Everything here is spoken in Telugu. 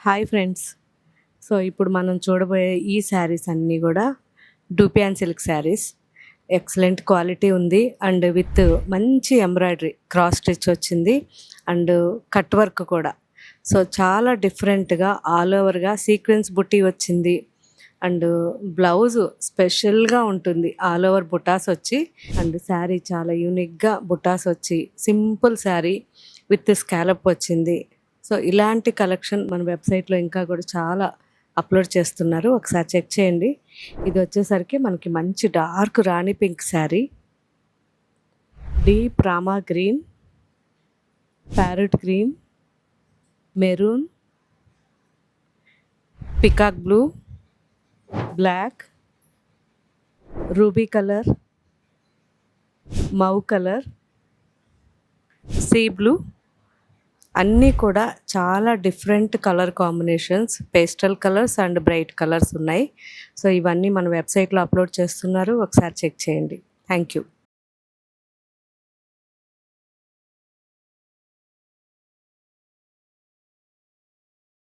Hi friends. సో ఇప్పుడు మనం చూడబోయే ఈ శారీస్ అన్నీ కూడా dupion silk saris. Excellent quality ఉంది అండ్ విత్ మంచి ఎంబ్రాయిడరీ క్రాస్ స్టిచ్ వచ్చింది అండ్ కట్ వర్క్ కూడా. సో చాలా డిఫరెంట్గా ఆల్ ఓవర్గా సీక్వెన్స్ బుట్టి వచ్చింది అండ్ బ్లౌజ్ స్పెషల్గా ఉంటుంది, ఆల్ ఓవర్ బుటాస్ వచ్చి. అండ్ శారీ చాలా యూనిక్గా బుటాస్ వచ్చి సింపుల్ శారీ విత్ స్కాలప్ వచ్చింది. సో ఇలాంటి కలెక్షన్ మన వెబ్సైట్లో ఇంకా కూడా చాలా అప్లోడ్ చేస్తున్నారు, ఒకసారి చెక్ చేయండి. ఇది వచ్చేసరికి మనకి మంచి డార్క్ రాణి పింక్ శారీ, డీప్ రామా green, parrot green, maroon, peacock blue, black, ruby colour, mauve colour, sea blue, అన్నీ కూడా చాలా different colour combinations, pastel colours and bright colours ఉన్నాయి. సో ఇవన్నీ మన వెబ్సైట్లో అప్లోడ్ చేస్తున్నారు, ఒకసారి చెక్ చేయండి. Thank you.